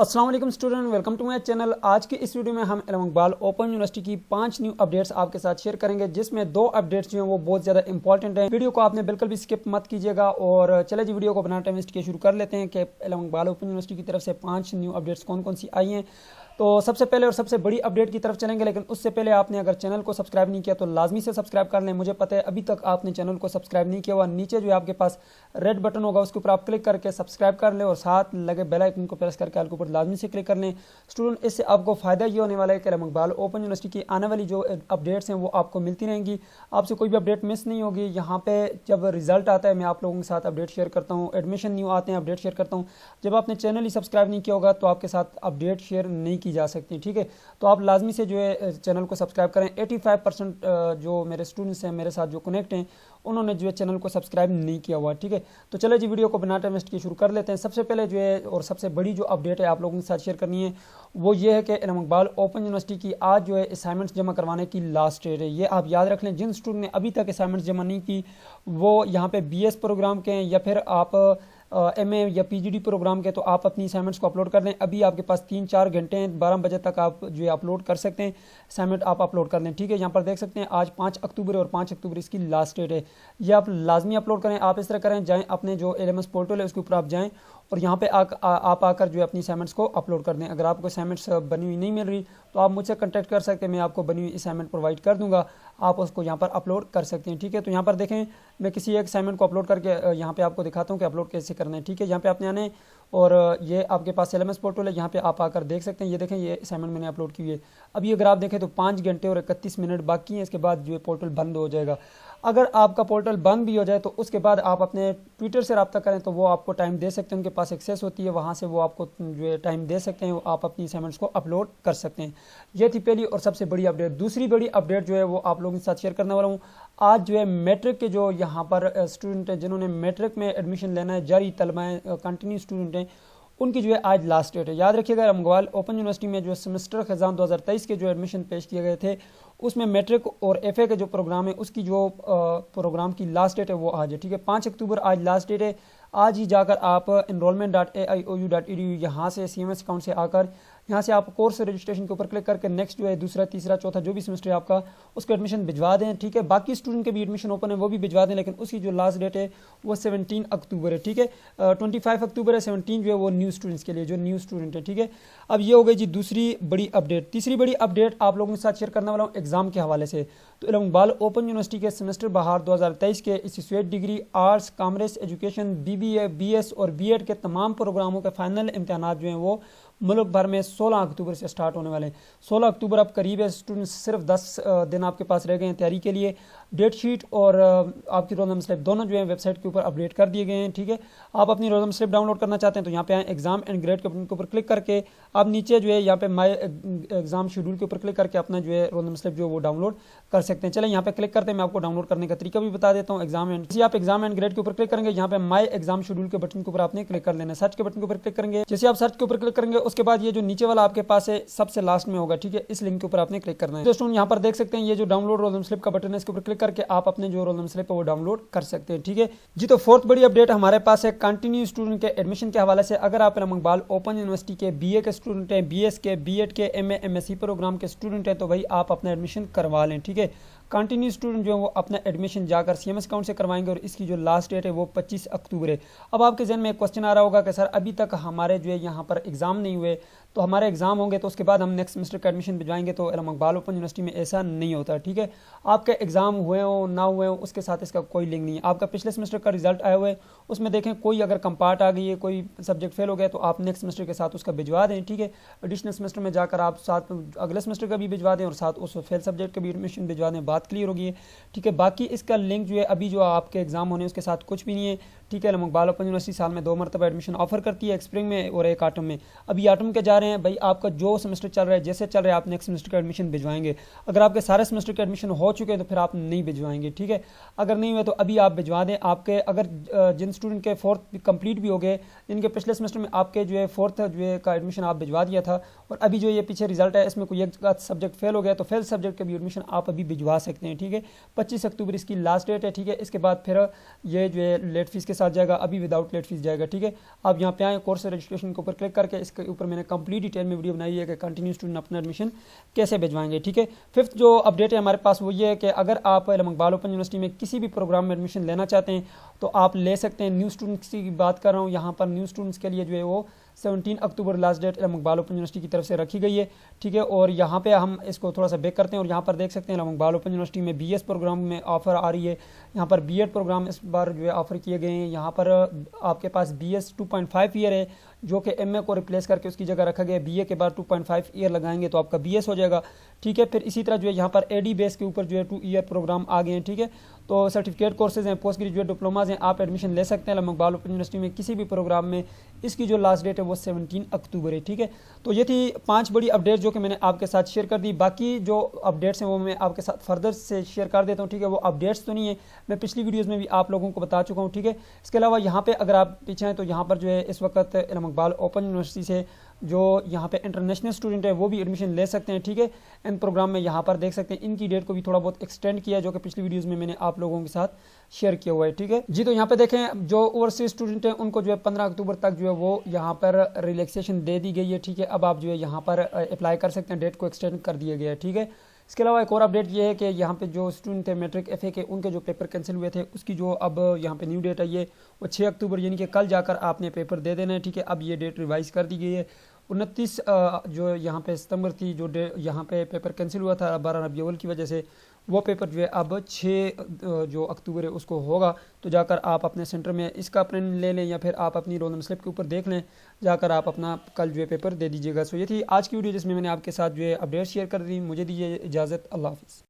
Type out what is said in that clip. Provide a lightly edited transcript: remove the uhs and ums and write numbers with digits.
अस्सलाम वालेकुम student, welcome to my channel. आज की इस वीडियो में हम इल्म इकबाल ओपन यूनिवर्सिटी की 5 न्यू अपडेट्स आपके साथ शेयर करेंगे, जिसमें 2 अपडेट्स जो हैं वो बहुत ज़्यादा इंपॉर्टेंट हैं। वीडियो को आपने बिल्कुल भी स्किप मत कीजिएगा और चले जी वीडियो को बिना टाइम वेस्ट किए शुरू कर लेते हैं कि इल्म इकबाल ओपन यूनिवर्सिटी की तरफ से 5 न्यू अपडेट्स कौन कौन सी आई हैं। तो सबसे पहले और सबसे बड़ी अपडेट की तरफ चलेंगे, लेकिन उससे पहले आपने अगर चैनल को सब्सक्राइब नहीं किया तो लाजमी से सब्सक्राइब कर लें। मुझे पता है अभी तक आपने चैनल को सब्सक्राइब नहीं किया हुआ, नीचे जो है आपके पास रेड बटन होगा उसके ऊपर आप क्लिक करके सब्सक्राइब कर लें और साथ लगे बेल आइकन को प्रेस करके के ऊपर लाजमी से क्लिक कर लें। स्टूडेंट, इससे आपको फ़ायदा ये होने वाला है कि इल्म इकबाल ओपन यूनिवर्सिटी की आने वाली जो अपडेट्स हैं वो आपको मिलती रहेंगी, आपसे कोई भी अपडेट मिस नहीं होगी। यहाँ पे जब रिजल्ट आता है मैं आप लोगों के साथ अपडेट शेयर करता हूँ, एडमिशन न्यू आते हैं अपडेट शेयर करता हूँ। जब आपने चैनल ही सब्सक्राइब नहीं किया होगा तो आपके साथ अपडेट शेयर नहीं की जा सकती, ठीक है। तो आप लाजमी से जो है चैनल को सब्सक्राइब करें। 85% जो मेरे स्टूडेंट्स हैं मेरे साथ जो कनेक्ट हैं उन्होंने जो है चैनल को सब्सक्राइब नहीं किया हुआ, ठीक है। तो चलो जी वीडियो को बिना टाइम वेस्ट किए शुरू कर लेते हैं। सबसे पहले जो है और सबसे बड़ी जो अपडेट है आप लोगों के साथ शेयर करनी है वो ये है कि इल्म इकबाल ओपन यूनिवर्सिटी की आज जो है असाइनमेंट्स जमा करवाने की लास्ट डेट है। ये आप याद रख लें, जिन स्टूडेंट ने अभी तक असाइनमेंट्स जमा नहीं की वो यहाँ पे BS प्रोग्राम के हैं या फिर आप MA या PGD प्रोग्राम के, तो आप अपनी असाइनमेंट्स को अपलोड कर दें। अभी आपके पास 3-4 घंटे हैं, 12 बजे तक आप जो है अपलोड कर सकते हैं, असाइनमेंट आप अपलोड कर दें, ठीक है। यहाँ पर देख सकते हैं आज 5 अक्टूबर है और 5 अक्टूबर इसकी लास्ट डेट है। ये आप लाजमी अपलोड करें। आप इस तरह करें, जाएँ अपने जो LMS पोर्टल है उसके ऊपर आप जाएँ और यहाँ पे आप आकर जो है अपनी असाइनमेंट्स को अपलोड कर दें। अगर आपको असाइनमेंट्स बनी हुई नहीं मिल रही तो आप मुझसे कांटेक्ट कर सकते हैं, मैं आपको बनी हुई असाइनमेंट प्रोवाइड कर दूंगा, आप उसको यहाँ पर अपलोड कर सकते हैं, ठीक है। तो यहाँ पर देखें मैं किसी एक असाइनमेंट को अपलोड करके यहाँ पे आपको दिखाता हूँ कि अपलोड कैसे करना है, ठीक है। यहाँ पे आपने आने और ये आपके पास LMS पोर्टल है, यहाँ पे आप आकर देख सकते हैं। ये देखें ये असाइनमेंट मैंने अपलोड की हुई है। अभी अगर आप देखें तो 5 घंटे और 31 मिनट बाकी हैं, इसके बाद जो है पोर्टल बंद हो जाएगा। अगर आपका पोर्टल बंद भी हो जाए तो उसके बाद आप अपने ट्विटर से रब्ता करें तो वो आपको टाइम दे सकते हैं, उनके पास एक्सेस होती है, वहाँ से वो आपको जो है टाइम दे सकते हैं, आप अपनी असाइनमेंट्स को अपलोड कर सकते हैं। ये थी पहली और सबसे बड़ी अपडेट। दूसरी बड़ी अपडेट जो है वो आप लोगों के साथ शेयर करने वाला हूँ। आज जो है मैट्रिक के जो यहाँ पर स्टूडेंट हैं जिन्होंने मैट्रिक में एडमिशन लेना है, जारी तलबाएँ कंटिन्यू स्टूडेंट हैं, उनकी जो है आज लास्ट डेट है। याद रखिएगा इल्म इकबाल ओपन यूनिवर्सिटी में जो सेमेस्टर खजान 2023 के जो एडमिशन पेश किए गए थे उसमें मैट्रिक और FA के जो प्रोग्राम है उसकी जो प्रोग्राम की लास्ट डेट है वो आज है, ठीक है। 5 अक्टूबर आज लास्ट डेट है। आज ही जाकर आप enrollment.aiou.edu यहाँ से CMS अकाउंट से आकर यहाँ से आप कोर्स रजिस्ट्रेशन के ऊपर क्लिक करके नेक्स्ट जो है दूसरा तीसरा चौथा जो भी सेमेस्टर है आपका उसका एडमिशन भिजवा दें, ठीक है। बाकी स्टूडेंट के भी एडमिशन ओपन है वो भी भिजवा दें, लेकिन उसकी जो लास्ट डेट है वो 17 अक्टूबर है, ठीक है। 25 अक्टूबर है, 17 जो है वो न्यू स्टूडेंट्स के लिए जो न्यू स्टूडेंट है, ठीक है। अब ये हो गई जी दूसरी बड़ी अपडेट। तीसरी बड़ी अपडेट आप लोगों के साथ शेयर करने वाला हूँ एग्जाम के हवाले से। तो इल्म इकबाल ओपन यूनिवर्सिटी के सेमेस्टर बहार 2023 के associate degree arts commerce education BBA BS और B.Ed के तमाम प्रोग्रामों के फाइनल इम्तहानात जो हैं वो मुल्क भर में 16 अक्टूबर से स्टार्ट होने वाले हैं। 16 अक्टूबर अब करीब है, स्टूडेंट्स सिर्फ 10 दिन आपके पास रह गए हैं तैयारी के लिए। डेट शीट और आपकी रोल नंबर स्लिप दोनों जो है वेबसाइट के ऊपर अपडेट कर दिए गए हैं, ठीक है। आप अपनी रोल नंबर स्लिप डाउनलोड करना चाहते हैं तो यहाँ पे आए एग्जाम एंड ग्रेड के बटन के ऊपर क्लिक करके आप नीचे जो है यहाँ पे माई एग्जाम शेड्यूल के ऊपर क्लिक करके अपना जो है रोल नंबर स्लिप जो है वो डाउनलोड कर सकते हैं। चले यहाँ पे क्लिक करते हैं, मैं आपको डाउनलोड करने का तरीका भी बता देता हूँ। आप एग्जाम एंड ग्रेड के ऊपर क्लिक करेंगे, यहाँ पे माई एग्जाम शेड्यूल के बटन के ऊपर आपने क्लिक कर लेना है। सर्च के बटन के ऊपर क्लिक करेंगे, जैसे आप सर्च के ऊपर क्लिक करेंगे उसके बाद ये जो नीचे वाला आपके पास है सबसे लास्ट में होगा, ठीक है। इस लिंक के ऊपर आपने क्लिक करना है। तो स्टूडेंट यहाँ पर देख सकते हैं ये जो डाउनलोड रोल नंबर स्लिप का बटन है इसके ऊपर क्लिक करके आप अपने जो रोल नंबर स्लिप है वो डाउनलोड कर सकते हैं, ठीक है जी। तो फोर्थ बड़ी अपडेट हमारे पास है कंटिन्यू स्टूडेंट के एडमिशन के हवाले से। अगर आप इल्म इकबाल ओपन यूनिवर्सिटी के BA के स्टूडेंट हैं, BS के B.Ed के MA MSc प्रोग्राम के स्टूडेंट हैं तो भाई आप अपना एडमिशन करवा लें, ठीक है। कंटिन्यू स्टूडेंट जो है वो अपना एडमिशन जाकर CMS अकाउंट से करवाएंगे और इसकी जो लास्ट डेट है वो 25 अक्टूबर है। अब आपके जहन में एक क्वेश्चन आ रहा होगा कि सर अभी तक हमारे जो है यहाँ पर एग्जाम नहीं हुए, तो हमारे एग्जाम होंगे तो उसके बाद हम नेक्स्ट सेमेस्टर का एडमिशन भिजवाएंगे। तो इल्म इकबाल ओपन यूनिवर्सिटी में ऐसा नहीं होता, ठीक है। आपके एग्जाम हुए हो ना हुए हो उसके साथ इसका कोई लिंक नहीं है। आपका पिछले सेमेस्टर का रिजल्ट आया हुआ है उसमें देखें कोई अगर कंपार्ट आ गई है, कोई सब्जेक्ट फेल हो गया तो आप नेक्स्ट सेमेस्टर के साथ उसका भिजवा दें, ठीक है। एडिशनल सेमेस्टर में जाकर आप साथ अगले सेमेस्टर का भी भिजवा दें और साथ उस फेल सब्जेक्ट का भी एडमिशन भिजवा दें, बात क्लियर होगी, ठीक है। बाकी इसका लिंक जो है अभी जो आपके एग्जाम होने उसके साथ कुछ भी नहीं है, ठीक है। इल्म इकबाल ओपन यूनिवर्सिटी साल में 2 मरतबा एडमिशन ऑफर करती है, एक स्प्रिंग में और एक ऑटम में। अभी ऑटम के जा रहे हैं भाई, आपका जो सेमेस्टर चल रहा है जैसे चल रहा है आप नेक्स्ट सेमेस्टर का एडमिशन भिजवाएंगे। अगर आपके सारे सेमेस्टर के एडमिशन हो चुके हैं तो फिर आप नहीं भिजवाएंगे, ठीक है। अगर नहीं हुए तो अभी आप भिजवा दें। आपके अगर जिन स्टूडेंट के 4th कंप्लीट भी हो गए, जिनके पिछले सेमेस्टर में आपके जो है 4th जो है का एडमिशन आप भिजवा दिया था और अभी जो ये पीछे रिजल्ट है इसमें कोई एक सब्जेक्ट फेल हो गया तो फेल सब्जेक्ट का भी एडमिशन आप अभी भिजवा सकते हैं, ठीक है। 25 अक्टूबर इसकी लास्ट डेट है, ठीक है। इसके बाद फिर ये जो है लेट फीस के साथ जाएगा, अभी विदाउट लेट फीस जाएगा। ठीक है, आप यहाँ पे आए, कोर्स रजिस्ट्रेशन के ऊपर क्लिक करके इसके ऊपर मैंने कंप्लीट डिटेल में वीडियो बनाई है कि कंटिन्यू स्टूडेंट अपना एडमिशन कैसे भिजवाएंगे। ठीक है, फिफ्थ जो अपडेट है हमारे पास वो ये है कि अगर आप इलाम इकबाल ओपन यूनिवर्सिटी में किसी भी प्रोग्राम में एडमिशन लेना चाहते हैं तो आप ले सकते हैं। न्यू स्टूडेंट्स की बात कर रहा हूँ, यहाँ पर न्यू स्टूडेंट्स के लिए जो है वो 17 October last date Allama Iqbal open university की तरफ से रखी गई है। ठीक है, और यहाँ पे हम इसको थोड़ा सा बैक करते हैं और यहाँ पर देख सकते हैं इलाम इकबाल ओपन यूनिवर्सिटी में BS प्रोग्राम में ऑफर आ रही है। यहाँ पर B.Ed प्रोग्राम इस बार जो है ऑफर किए गए हैं। यहाँ पर आपके पास BS 2.5 ईयर है जो कि MA को रिप्लेस करके उसकी जगह रखा गया है। BA के बाद 2.5 ईयर लगाएंगे तो आपका BS हो जाएगा। ठीक है, फिर इसी तरह जो है यहाँ पर AD बेस के ऊपर जो है 2 ईयर प्रोग्राम आ गए हैं। ठीक है, तो सर्टिफिकेट कोर्सेज हैं, पोस्ट ग्रेजुएट डिप्लोमाज हैं, आप एडमिशन ले सकते हैं इलाम इकबाल ओपन यूनिवर्सिटी में किसी भी प्रोग्राम में। इसकी जो लास्ट डेट है वो 17 अक्टूबर है। ठीक है, तो ये थी 5 बड़ी अपडेट जो कि मैंने आपके साथ शेयर कर दी। बाकी जो अपडेट्स हैं वो मैं आपके साथ फर्दर से शेयर कर देता हूँ। ठीक है, वो अपडेट्स तो नहीं है, मैं पिछली वीडियोज़ में भी आप लोगों को बता चुका हूँ। ठीक है, इसके अलावा यहाँ पे अगर आप पीछे हैं तो यहाँ पर जो है इस वक्त इलाम इकबाल ओपन यूनिवर्सिटी से जो यहाँ पे इंटरनेशनल स्टूडेंट है वो भी एडमिशन ले सकते हैं। ठीक है, इन प्रोग्राम में यहाँ पर देख सकते हैं इनकी डेट को भी थोड़ा बहुत एक्सटेंड किया है जो कि पिछली वीडियोस में मैंने आप लोगों के साथ शेयर किया हुआ है। ठीक है जी, तो यहाँ पे देखें जो ओवरसीज स्टूडेंट हैं उनको जो है 15 अक्टूबर तक जो है वो यहाँ पर रिलैक्सेशन दे दी गई है। ठीक है, अब आप जो है यहाँ पर अप्लाई कर सकते हैं, डेट को एक्सटेंड कर दिया गया है। ठीक है, इसके अलावा एक और अपडेट ये है कि यहाँ पे जो स्टूडेंट थे मैट्रिक FA के उनके जो पेपर कैंसिल हुए थे उसकी जो अब यहाँ पे न्यू डेट है ये वो 6 अक्टूबर यानी कि कल जाकर आपने पेपर दे देना है। ठीक है, अब ये डेट रिवाइज कर दी गई है। 29 जो यहाँ पे सितंबर थी जो यहाँ पे पेपर कैंसिल हुआ था 12 रबी अव्वल की वजह से, वो पेपर जो है अब 6 जो अक्टूबर है उसको होगा। तो जाकर आप अपने सेंटर में इसका प्रिंट ले लें या फिर आप अपनी रोल नंबर स्लिप के ऊपर देख लें, जाकर आप अपना कल जो है पेपर दे दीजिएगा। सो ये थी आज की वीडियो जिसमें मैंने आपके साथ जो है अपडेट शेयर कर दी। मुझे दीजिए इजाज़त, अल्लाह हाफ़िज़।